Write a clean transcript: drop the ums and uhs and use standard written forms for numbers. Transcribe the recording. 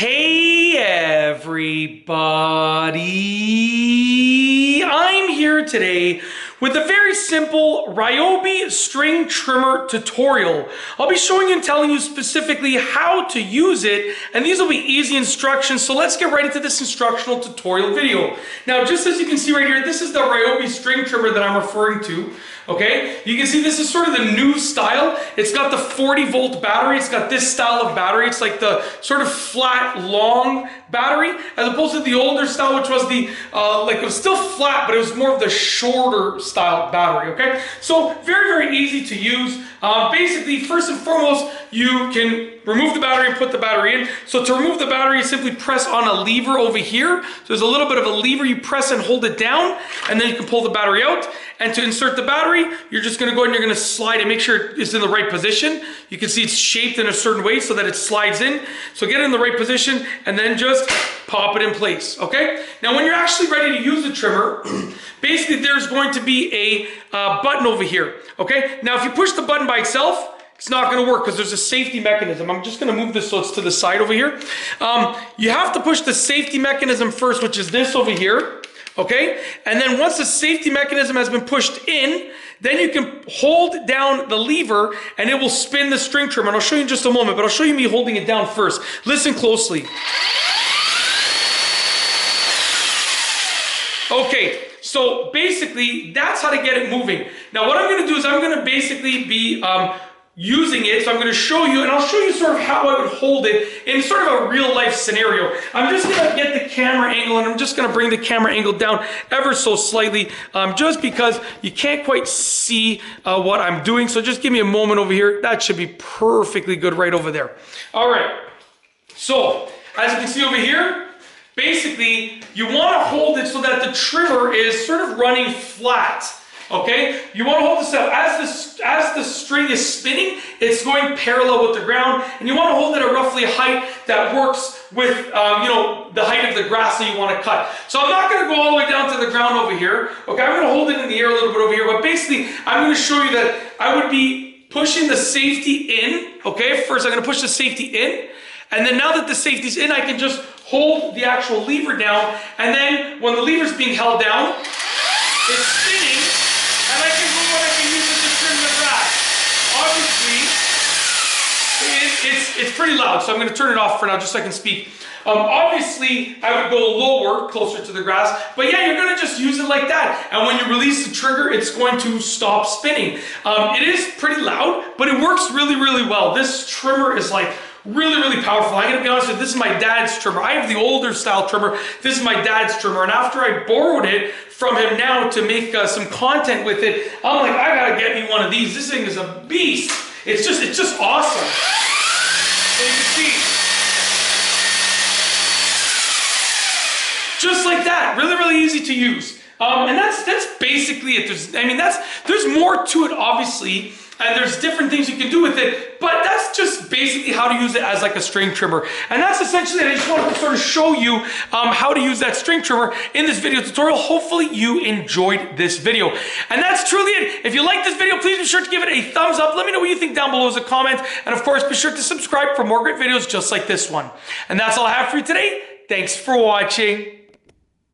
Hey everybody, I'm here today with a very simple Ryobi string trimmer tutorial. I'll be showing you and telling you specifically how to use it, and these will be easy instructions, so let's get right into this instructional tutorial video. Now, just as you can see right here, this is the Ryobi string trimmer that I'm referring to. Okay, you can see this is sort of the new style. It's got the 40-volt battery. It's got this style of battery. It's like the sort of flat, long battery, as opposed to the older style, which was the, like it was still flat, but it was more of the shorter style battery, okay? So very, very easy to use. Basically, first and foremost, you can remove the battery and put the battery in. So to remove the battery, you simply press on a lever over here. So there's a little bit of a lever, you press and hold it down, and then you can pull the battery out. And to insert the battery, you're just gonna go and you're gonna slide and make sure it's in the right position. You can see it's shaped in a certain way so that it slides in. So get it in the right position and then just pop it in place, okay? Now when you're actually ready to use the trimmer, basically there's going to be a button over here, okay? Now if you push the button by itself, it's not going to work because there's a safety mechanism. I'm just going to move this so it's to the side over here. You have to push the safety mechanism first, which is this over here, okay? And then once the safety mechanism has been pushed in, then you can hold down the lever and it will spin the string trimmer. And I'll show you in just a moment, but I'll show you me holding it down first. Listen closely. Okay, so basically that's how to get it moving. Now what I'm going to do is I'm going to basically be using it, so I'm going to show you, and I'll show you sort of how I would hold it in sort of a real life scenario. I'm just going to get the camera angle, and I'm just going to bring the camera angle down ever so slightly, just because you can't quite see what I'm doing. So just give me a moment over here. That should be perfectly good right over there. All right. So as you can see over here, basically you want to hold it so that the trimmer is sort of running flat. Okay, you want to hold this out as the string is spinning. It's going parallel with the ground, and you want to hold it at roughly a height that works with you know, the height of the grass that you want to cut. So I'm not going to go all the way down to the ground over here. Okay, I'm going to hold it in the air a little bit over here, but basically I'm going to show you that I would be pushing the safety in. Okay, first I'm going to push the safety in, and then now that the safety's in, I can just hold the actual lever down, and then when the lever's being held down, it's spinning. And I can move what I can use it to trim the grass. Obviously, it's pretty loud, so I'm going to turn it off for now just so I can speak. Obviously, I would go lower, closer to the grass, but yeah, you're going to just use it like that. And when you release the trigger, it's going to stop spinning. It is pretty loud, but it works really, really well. This trimmer is like really, really powerful. I gotta be honest with you, this is my dad's trimmer. I have the older style trimmer. This is my dad's trimmer. And after I borrowed it from him now to make some content with it, I'm like, I gotta get me one of these. This thing is a beast. It's just awesome. So you can see, just like that, really, really easy to use. And that's basically it. There's more to it, obviously, and there's different things you can do with it, but that's just basically how to use it as like a string trimmer. And that's essentially it. I just wanted to sort of show you how to use that string trimmer in this video tutorial. Hopefully you enjoyed this video. And that's truly it. If you like this video, please be sure to give it a thumbs up. Let me know what you think down below as a comment. And of course, be sure to subscribe for more great videos just like this one. And that's all I have for you today. Thanks for watching.